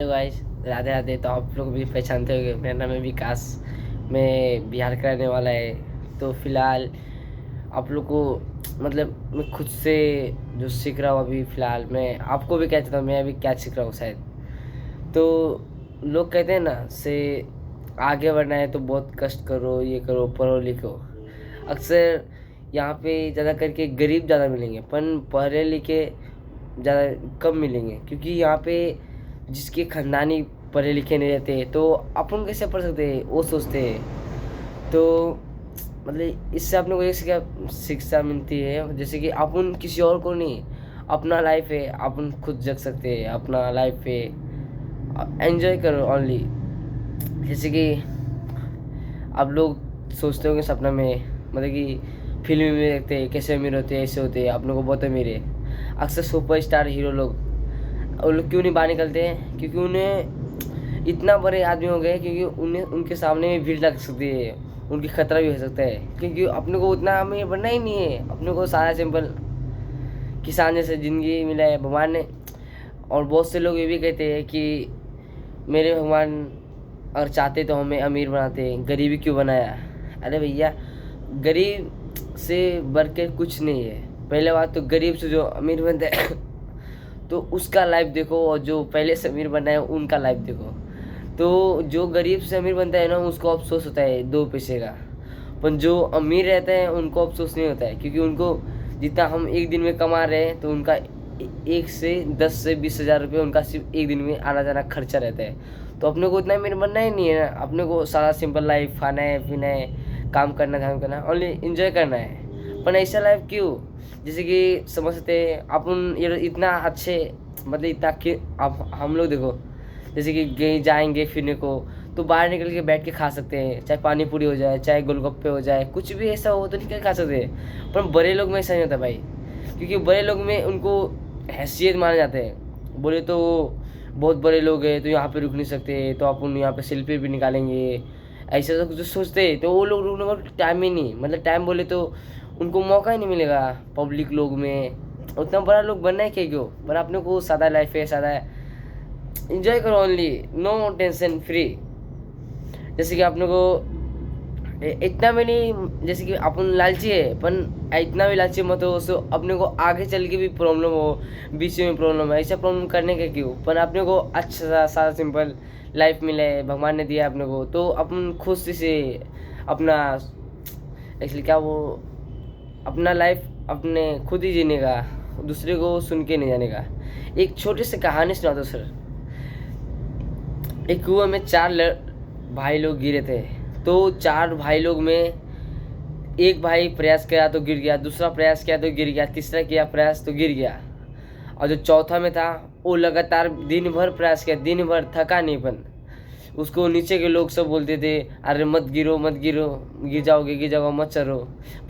Guys, Radhe Radhe. तो आप लोग भी पहचानते होंगे, मेरा नाम है विकास। मैं बिहार का रहने वाला है। तो फिलहाल आप लोग को मैं खुद से जो सीख रहा हूँ अभी फ़िलहाल, मैं आपको भी कह चाहता हूँ मैं अभी क्या सीख रहा हूँ शायद। तो लोग कहते हैं ना से आगे बढ़ना है तो बहुत कष्ट करो, ये करो, पढ़ो लिखो। अक्सर यहाँ पे ज़्यादा करके गरीब ज़्यादा मिलेंगे, पर पढ़े लिखे ज़्यादा कम मिलेंगे, क्योंकि यहाँ पे जिसके खानदानी पढ़े लिखे नहीं रहते तो अपन कैसे पढ़ सकते हैं, वो सोचते हैं। तो इससे अपने को एक शिक्षा मिलती है, जैसे कि अपन किसी और को नहीं, अपना लाइफ है, अपन खुद जग सकते हैं अपना लाइफ पे। एंजॉय करो ओनली। जैसे कि आप लोग सोचते होंगे सपना में, कि फिल्म में देखते हैं कैसे अमीर होते हैं, ऐसे होते हैं, आप लोगों को बहुत अमीर है। अक्सर सुपर स्टार हीरो लोग, वो लोग क्यों नहीं बाहर निकलते हैं? क्योंकि उन्हें इतना बड़े आदमी हो गए, क्योंकि उन्हें उनके सामने में भीड़ लग सकती है, उनकी खतरा भी हो सकता है, क्योंकि अपने को उतना अमीर बनना ही नहीं है। अपने को सारा सिंपल किसान जैसे ज़िंदगी मिला है भगवान ने। और बहुत से लोग ये भी कहते हैं कि मेरे भगवान अगर चाहते तो हमें अमीर बनाते, गरीबी क्यों बनाया? अरे भैया, गरीब से बढ़ के कुछ नहीं है। पहले बात तो गरीब से जो अमीर बनता है तो उसका लाइफ देखो, और जो पहले से अमीर बना है उनका लाइफ देखो। तो जो गरीब से अमीर बनता है ना, उसको अफसोस होता है 2 पैसे का। पर जो अमीर रहते हैं उनको अफसोस नहीं होता है, क्योंकि उनको जितना हम एक दिन में कमा रहे हैं तो उनका 1 से 10 से 20 हज़ार रुपये उनका सिर्फ एक दिन में आना जाना खर्चा रहता है। तो अपने को उतना अमीर बनना ही नहीं है ना। अपने को सारा सिंपल लाइफ, खाना है, पीना है, काम करना, ओनली इंजॉय करना है। पर ऐसा लाइफ क्यों? जैसे कि समझ सकते हैं अपन, ये इतना अच्छे इतना कि आप हम लोग देखो, जैसे कि कहीं जाएंगे फिरने को तो बाहर निकल के बैठ के खा सकते हैं, चाहे पानी पूरी हो जाए, चाहे गोलगप्पे हो जाए, कुछ भी ऐसा हो तो निकल के खा सकते हैं। पर बड़े लोग में ऐसा नहीं होता भाई, क्योंकि बड़े लोग में उनको हैसियत माने जाते हैं। बोले तो बहुत बड़े लोग हैं तो यहाँ पे रुक नहीं सकते, तो अपन यहाँ पे सेल्फी भी निकालेंगे, ऐसा सब जो सोचते हैं। तो वो लोग रुकने का टाइम ही नहीं, टाइम बोले तो उनको मौका ही नहीं मिलेगा पब्लिक लोग में। उतना बड़ा लोग बनना है क्या क्यों? पर अपने को सादा लाइफ है, सादा इंजॉय करो ओनली, नो टेंशन फ्री। जैसे कि अपने को इतना भी नहीं, जैसे कि अपन लालची है, पर इतना भी लालची मत हो सो अपने को आगे चल के भी प्रॉब्लम हो, बीच में प्रॉब्लम है। ऐसा प्रॉब्लम करने के क्यों? पर अपने को अच्छा सा सिंपल लाइफ मिला है, भगवान ने दिया अपने को, तो अपन खुशी से अपना एक्चुअली क्या वो अपना लाइफ अपने खुद ही जीने का, दूसरे को सुन के नहीं जाने का। एक छोटी सी कहानी सुना दो सर। एक कुआं में 4 भाई लोग गिरे थे। तो 4 भाई लोग में एक भाई प्रयास किया तो गिर गया, दूसरा प्रयास किया तो गिर गया, तीसरा किया प्रयास तो गिर गया, और जो चौथा में था वो लगातार दिन भर प्रयास किया, दिन भर थका नहीं। पण उसको नीचे के लोग सब बोलते थे, अरे मत गिरो मत गिरो, गिर जाओगे मत चढ़ो,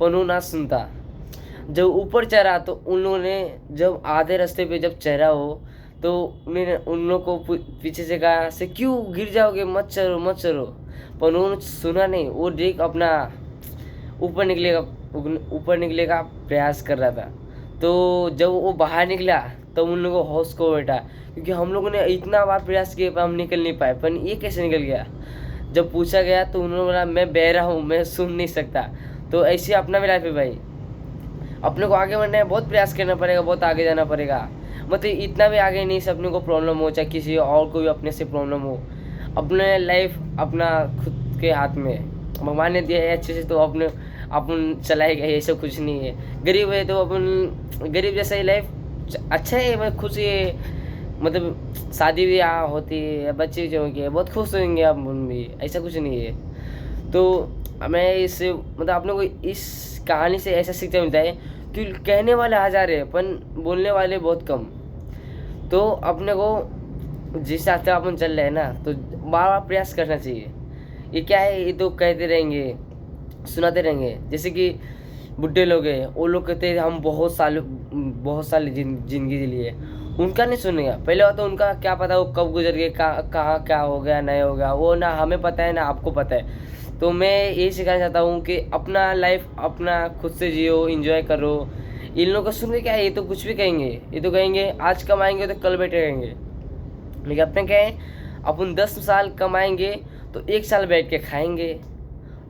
पर वो ना सुनता। जब ऊपर चढ़ा तो उन लोगों ने, जब आधे रास्ते पे जब चढ़ा हो तो उन्होंने उन लोग को पीछे से कहा से क्यों गिर जाओगे, मत चढ़ो। पर उन्होंने सुना नहीं, वो देख अपना ऊपर निकलेगा प्रयास कर रहा था। तो जब वो बाहर निकला तो उन लोगों को होश को बैठा, क्योंकि हम लोगों ने इतना बार प्रयास किया पर हम निकल नहीं पाए, पर ये कैसे निकल गया? जब पूछा गया तो उन्होंने बोला मैं बहरा हूँ, मैं सुन नहीं सकता। तो ऐसे अपना भी लाइफ है भाई, अपने को आगे बढ़ना है, बहुत प्रयास करना पड़ेगा, बहुत आगे जाना पड़ेगा। इतना भी आगे नहीं से अपने को प्रॉब्लम हो, चाहे किसी और को भी अपने से प्रॉब्लम हो, अपने लाइफ अपना खुद के हाथ में है। भगवान ने दिया है अच्छे से, तो अपन चलाएगा, ये सब कुछ नहीं है। गरीब है तो अपन गरीब जैसा ही लाइफ अच्छा है, खुशी है। शादी भी होती है, बच्चे जो होंगे बहुत खुश होंगे अपन भी, ऐसा कुछ नहीं है। तो मैं इससे अपने को इस कहानी से ऐसा सीखता मिलता है कि कहने वाले हज़ार है पर बोलने वाले बहुत कम। तो अपने को जिस रास्ते अपन चल रहे हैं ना, तो बार बार प्रयास करना चाहिए। ये क्या है, ये तो कहते रहेंगे, सुनाते रहेंगे। जैसे कि बुढ़े लोग हैं, वो लोग कहते हैं हम बहुत साल जिंदगी जी लिए, उनका नहीं सुनेगा। पहले बात तो उनका क्या पता वो कब गुजर गए, कहाँ क्या हो गया नहीं हो गया, वो ना हमें पता है ना आपको पता है। तो मैं यही सिखाना चाहता हूँ कि अपना लाइफ अपना खुद से जियो, इंजॉय करो। इन लोगों को सुन के क्या है, ये तो कुछ भी कहेंगे, ये तो कहेंगे आज कमाएंगे तो कल बैठे रहेंगे। लेकिन अपने क्या है, अपन 10 साल कमाएंगे तो 1 साल बैठ के खाएंगे,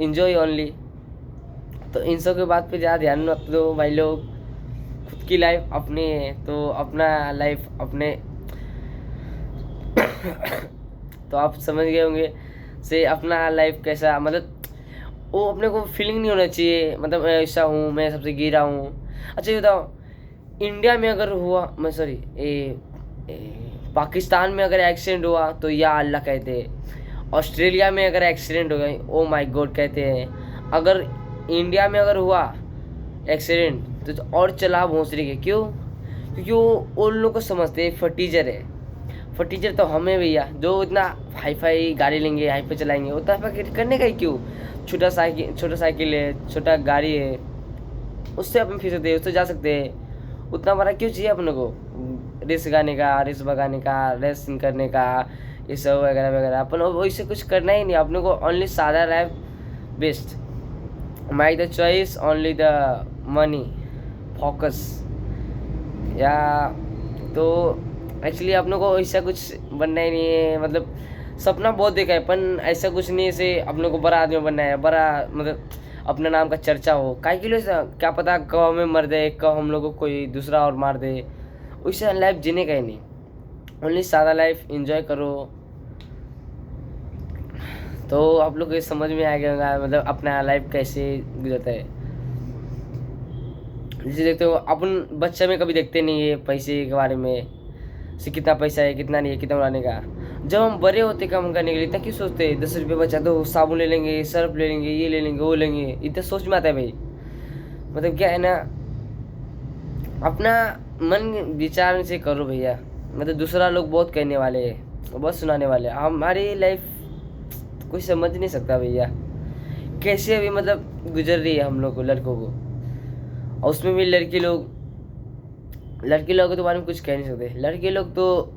इंजॉय ओनली। तो इन सब के बात पे ज़्यादा ध्यान मत दो भाई लोग। खुद की लाइफ अपनी है तो अपना लाइफ अपने तो आप समझ गए होंगे से अपना लाइफ कैसा, मतलब वो अपने को फीलिंग नहीं होना चाहिए मतलब मैं ऐसा हूँ, मैं सबसे गिरा हूँ। अच्छा ये बताओ, इंडिया में अगर हुआ, मैं सॉरी पाकिस्तान में अगर एक्सीडेंट हुआ तो या अल्लाह कहते हैं, ऑस्ट्रेलिया में अगर एक्सीडेंट हो गई ओ माय गॉड कहते हैं, अगर इंडिया में अगर हुआ एक्सीडेंट तो और चला भोंसरी के। क्यों? क्योंकि वो उन लोगों को समझते हैं फटीचर है। फटीचर तो हमें भैया जो इतना हाई फाई गाड़ी लेंगे, हाई फाई चलाएंगे, उतना करने का ही क्यों? छोटा साइकिल है, छोटा गाड़ी है, उससे अपन फिर सकते हैं, उससे जा सकते हैं। उतना बड़ा क्यों चाहिए अपने को रेस गाने का, रेस भगाने का, रेसिंग करने का, ये सब वगैरह वगैरह। अपन वैसे कुछ करना ही नहीं अपने को, ओनली सादा life best. My the choice only the money focus. या तो एक्चुअली अपने को ऐसा कुछ बनना ही नहीं है, मतलब सपना बहुत देखा है पर ऐसा कुछ नहीं से अपने को बड़ा आदमी बनना है, बड़ा मतलब अपने नाम का चर्चा हो। काहे के लिए? क्या पता कब हमें मर दे, कब हम लोग को कोई दूसरा और मार दे। वैसे लाइफ जीने का ही नहीं, ओनली सादा लाइफ एंजॉय करो। तो आप लोग को समझ में आ गया होगा मतलब अपना लाइफ कैसे गुजरता है। जैसे देखते हो अपन बच्चे में कभी देखते नहीं है पैसे के बारे में, से कितना पैसा है, कितना नहीं है, कितना उड़ाने का। जब हम बड़े होते काम करने के लिए इतना क्यों सोचते हैं? 10 रुपये बचा तो साबुन ले लेंगे, सर्फ ले लेंगे, ये ले लेंगे, वो लेंगे, इतना सोच में आता है भाई। मतलब क्या है ना, अपना मन विचार से करो भैया। मतलब दूसरा लोग बहुत कहने वाले हैं, बहुत सुनाने वाले हैं। हमारी लाइफ कोई समझ नहीं सकता भैया कैसे अभी मतलब गुजर रही है हम लोग को, लड़कों को। और उसमें भी लड़के लोग के बारे में कुछ कह नहीं सकते। लड़के लोग तो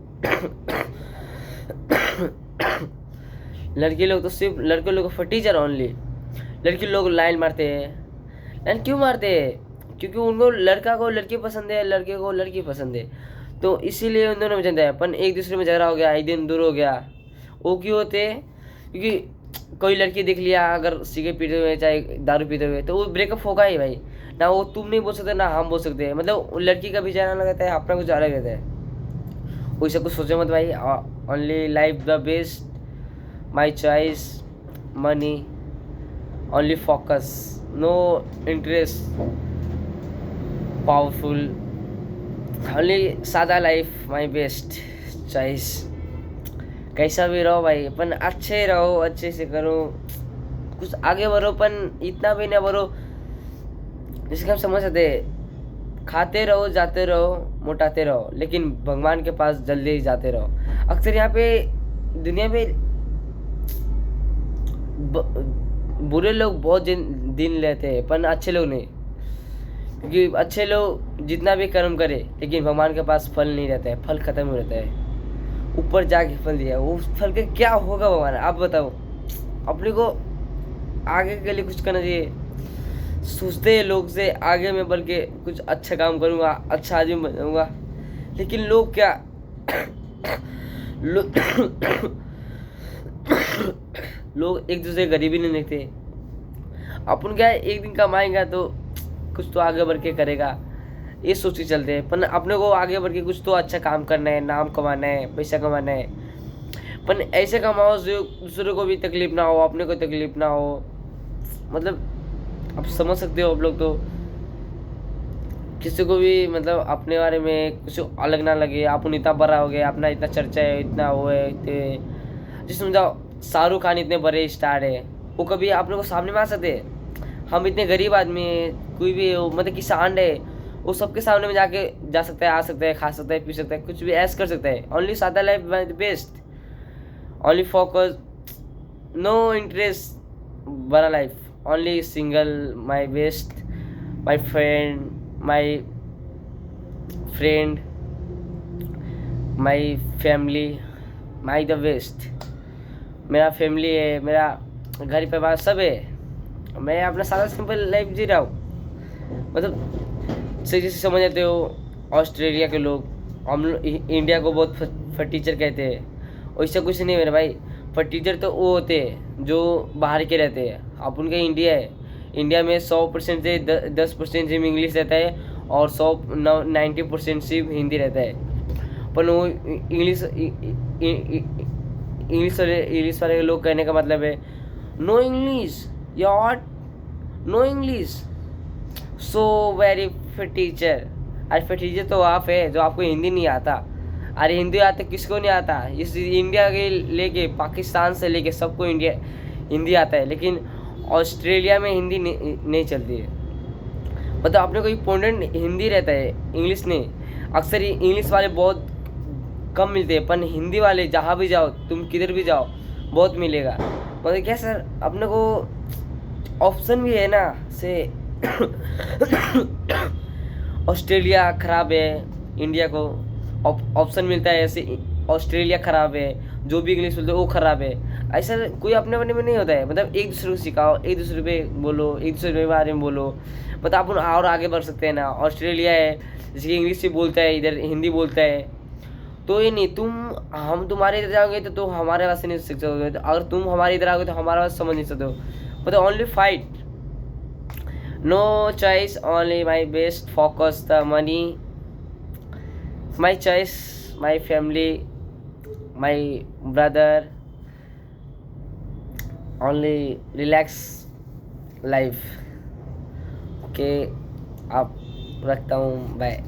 सिर्फ लड़के लोग को टीचर ओनली। लड़के लोग लाइन मारते हैं। लाइन क्यों मारते हैं? क्योंकि उनको लड़का को लड़की पसंद है, लड़के को लड़की पसंद है, तो इसीलिए उन दोनों में चलता है। अपन एक दूसरे में झगड़ा हो गया, एक दिन दूर हो गया, वो क्यों होते हैं? क्योंकि कोई लड़की देख लिया अगर सिगरेट पीते हुए चाहे दारू पीते हुए, तो वो ब्रेकअप होगा ही भाई। ना वो तुम नहीं बोल सकते ना हम बोल सकते हैं। मतलब लड़की का भी जाना लगता है, अपना कुछ अलग रहता है। वैसे कुछ सोचो मत भाई। Only life the best, my choice money, only focus, no interest, powerful, only सादा लाइफ, माई बेस्ट चॉइस। कैसा भी रहो भाई, अपन अच्छे रहो, अच्छे से करो, कुछ आगे बढ़ो, अपन इतना भी ना बढ़ो जिसके हम समझ सकते। खाते रहो, जाते रहो, मोटाते रहो, लेकिन भगवान के पास जल्दी ही जाते रहो। अक्सर यहाँ पे दुनिया में बुरे लोग बहुत दिन लेते हैं पर अच्छे लोग नहीं। क्योंकि अच्छे लोग जितना भी कर्म करे लेकिन भगवान के पास फल नहीं रहता है, फल खत्म हो रहता है। ऊपर जाके फल दिया, वो फल का क्या होगा भगवान आप बताओ। अपने को आगे के लिए कुछ करना चाहिए। सोचते हैं लोग से आगे में बढ़ के कुछ अच्छा काम करूँगा, अच्छा आदमी बनूँगा, लेकिन लोग क्या लोग एक दूसरे गरीबी नहीं देखते। अपन क्या है, एक दिन कमाएंगा तो कुछ तो आगे बढ़ के करेगा, ये सोच के चलते हैं। पर अपने को आगे बढ़ के कुछ तो अच्छा काम करना है, नाम कमाना है, पैसा कमाना है। पर ऐसे कमाओ जो दूसरों को भी तकलीफ ना हो, अपने को तकलीफ ना हो। मतलब आप समझ सकते हो आप लोग। तो किसी को भी मतलब अपने बारे में कुछ अलग ना लगे। अपन इतना बड़ा हो गया, अपना इतना चर्चा है, इतना वो है, इतने जिस समझाओ शाहरुख खान इतने बड़े स्टार है, वो कभी आप लोग को सामने में आ सकते हैं? हम इतने गरीब आदमी हैं, कोई भी हो मतलब किसान है, वो सबके सामने में जाके जा सकता है, आ सकता है, खा सकता है, पी सकता है, कुछ भी ऐश कर सकता है। ओनली सादा life best, only focus, no interest, बड़ा life, only single, my best, my friend, my family, my the best. मेरा फैमिली है, मेरा घर परिवार सब है। मैं अपना सादा सिंपल लाइफ जी रहा हूँ। मतलब सही जैसे समझ जाते हो। ऑस्ट्रेलिया के लोग हम इंडिया को बहुत टीचर कहते हैं, वैसा कुछ नहीं मेरे भाई। पर टीचर तो वो होते हैं जो बाहर के रहते हैं। अपन का इंडिया है, इंडिया में 100% से 10% सिर्फ इंग्लिश रहता है और 90% सिर्फ हिंदी रहता है। पर वो इंग्लिश वाले लोग कहने का मतलब है नो इंग्लिश यार, no English, so very fit teacher. अरे फिट टीचर तो आप है जो आपको हिंदी नहीं आता। अरे हिंदी आता किसको नहीं आता? इस इंडिया के लेके पाकिस्तान से लेके सबको इंडिया हिंदी आता है, लेकिन ऑस्ट्रेलिया में हिंदी नहीं चलती है। मतलब अपने को इम्पोर्टेंट हिंदी रहता है, इंग्लिश नहीं। अक्सर इंग्लिश वाले बहुत कम मिलते हैं, पर हिंदी वाले जहाँ भी जाओ, तुम किधर भी जाओ, बहुत मिलेगा। मतलब क्या सर, अपने को ऑप्शन भी है ना से ऑस्ट्रेलिया ख़राब है, इंडिया को ऑप्शन मिलता है ऐसे ऑस्ट्रेलिया ख़राब है, जो भी इंग्लिश बोलते हैं वो ख़राब है। ऐसा कोई अपने अपने में नहीं होता है। मतलब एक दूसरे को सिखाओ, एक दूसरे पे बोलो, एक दूसरे के बारे में बोलो, मतलब अपन और आगे बढ़ सकते हैं ना। ऑस्ट्रेलिया है जैसे कि इंग्लिश से बोलता है, इधर हिंदी बोलता है, तो ये नहीं हम तुम्हारे इधर जाओगे तो तुम हमारे बात से नहीं सीख सकते, तो अगर तुम हमारे इधर आओगे तो हमारा बात समझ नहीं सकते हो। मतलब only fight, no choice, only my best, focus the money, my choice, my family, my brother, only relax life. Okay, आप रखता हूँ, बाय।